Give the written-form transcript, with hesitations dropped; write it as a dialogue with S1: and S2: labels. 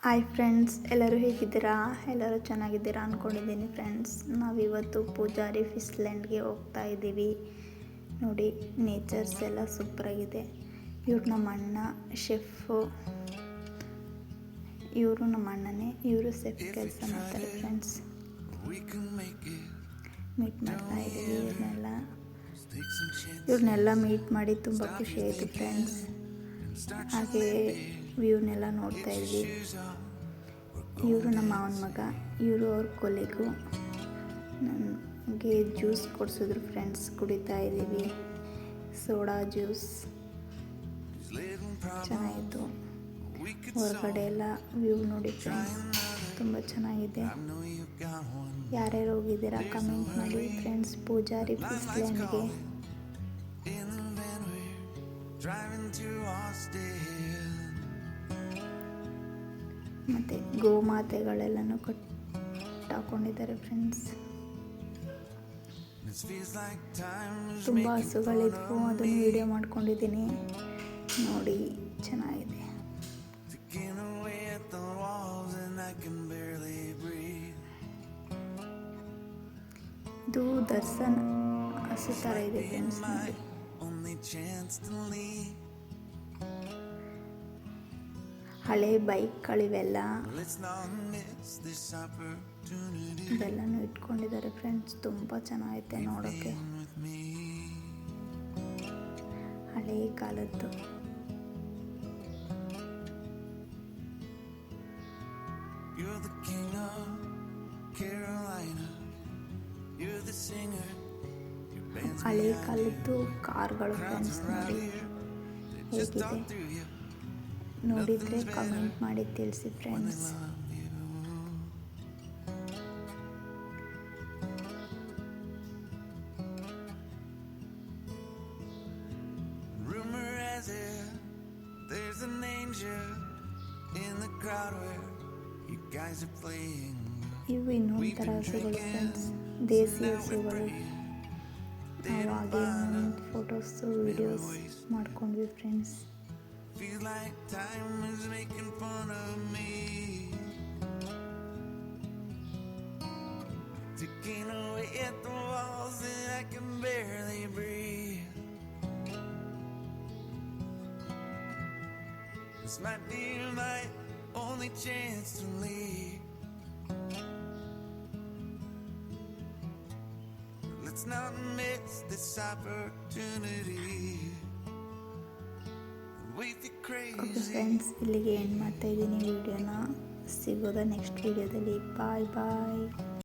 S1: Hi friends, ಎಲ್ಲರೂ ಹೇಗಿದ್ದೀರಾ? ಎಲ್ಲರೂ ಚೆನ್ನಾಗಿದ್ದೀರಾ ಅಂದ್ಕೊಂಡಿದ್ದೀನಿ ಫ್ರೆಂಡ್ಸ್. ನಾವಿವತ್ತು ಪೂಜಾರಿ ಫಿಶ್ಲ್ಯಾಂಡ್ಗೆ ಹೋಗ್ತಾ ಇದ್ದೀವಿ. ನೋಡಿ, ನೇಚರ್ಸ್ ಎಲ್ಲ ಸೂಪರಾಗಿದೆ. ಇವ್ರು ನಮ್ಮ ಅಣ್ಣ ಶೆಫು. ಇವರು ನಮ್ಮ ಅಣ್ಣನೇ, ಇವರು ಸೆಫ್ ಕೆಲಸ ಮಾಡ್ತಾರೆ ಫ್ರೆಂಡ್ಸ್. ಮೀಟ್ ಮಾಡ್ತಾ ಇದ್ದೀವಿ ಇವ್ರನ್ನೆಲ್ಲ ಮೀಟ್ ಮಾಡಿ ತುಂಬ ಖುಷಿ ಆಯಿತು ಫ್ರೆಂಡ್ಸ್. ಹಾಗೆ ವ್ಯೂನೆಲ್ಲ ನೋಡ್ತಾ ಇದ್ವಿ. ಇವರು ನಮ್ಮ ಮಾವನ ಮಗ, ಇವರು ಅವ್ರ ಕೊಲೆಗೂ. ನನಗೆ ಜ್ಯೂಸ್ ಕೊಡಿಸಿದ್ರು ಫ್ರೆಂಡ್ಸ್, ಕುಡಿತಾ ಇದ್ದೀವಿ. ಸೋಡಾ ಜ್ಯೂಸ್ ಚೆನ್ನಾಗಿತ್ತು. ಹೊರಗಡೆ ಎಲ್ಲ ವ್ಯೂ ನೋಡಿ ಫ್ರೆಂಡ್ಸ್, ತುಂಬ ಚೆನ್ನಾಗಿದೆ. ಯಾರ್ಯಾರು ಹೋಗಿದ್ದೀರಾ ಕಮೆಂಟ್ ಮಾಡಿ ಫ್ರೆಂಡ್ಸ್ ಪೂಜಾರಿ ಫಿಶ್ಲ್ಯಾಂಡ್ಗೆ. ಮತ್ತು ಗೋಮಾತೆಗಳೆಲ್ಲನೂ ಕಟ್ಟಾಕೊಂಡಿದ್ದಾರೆ ಫ್ರೆಂಡ್ಸ್. ತುಂಬ ಹಸುಗಳಿದ್ವು, ಅದನ್ನು ವಿಡಿಯೋ ಮಾಡ್ಕೊಂಡಿದ್ದೀನಿ. ನೋಡಿ, ಚೆನ್ನಾಗಿದೆ. ಇದು ದರ್ಶನ್ ಹಸು ಥರ ಇದೆ ಫ್ರೆಂಡ್ಸ್. ನೋಡಿ, ಹಳೆ ಬೈಕ್ಗಳಿವೆಲ್ಲ ಇದೆಲ್ಲನೂ ಇಟ್ಕೊಂಡಿದ್ದಾರೆ ಫ್ರೆಂಡ್ಸ್. ತುಂಬ ಚೆನ್ನಾಗೈತೆ ನೋಡೋಕ್ಕೆ, ಹಳೆ ಕಾಲದ್ದು. ಹಳೆ ಕಾಲದ್ದು ಕಾರ್ಗಳು ಫ್ರೆಂಡ್ಸ್. ನೋಡಿ ಹೇಗಿದೆ, ನೋಡಿದರೆ ಕಮೆಂಟ್ ಮಾಡಿ ತಿಳಿಸಿ ಫ್ರೆಂಡ್ಸ್. ಇವು ಇನ್ನೊಂದು ಥರ ಹಸುಗಳು ಫ್ರೆಂಡ್ಸ್, ದೇಸಿ ಹಸುಗಳು. ನಾವು ಹಾಗೆ ಫೋಟೋಸು ವಿಡಿಯೋಸ್ ಮಾಡ್ಕೊಂಡ್ವಿ friends.
S2: This might be my only chance to leave. Let's not miss this opportunity.
S1: Okay friends, ಇಲ್ಲಿಗೆ ಎಂಡ್ ಮಾಡ್ತಾ ಇದ್ದೀನಿ ವಿಡಿಯೋನ. ಸಿಗೋದ ನೆಕ್ಸ್ಟ್ ವಿಡಿಯೋದಲ್ಲಿ. ಬಾಯ್ ಬಾಯ್.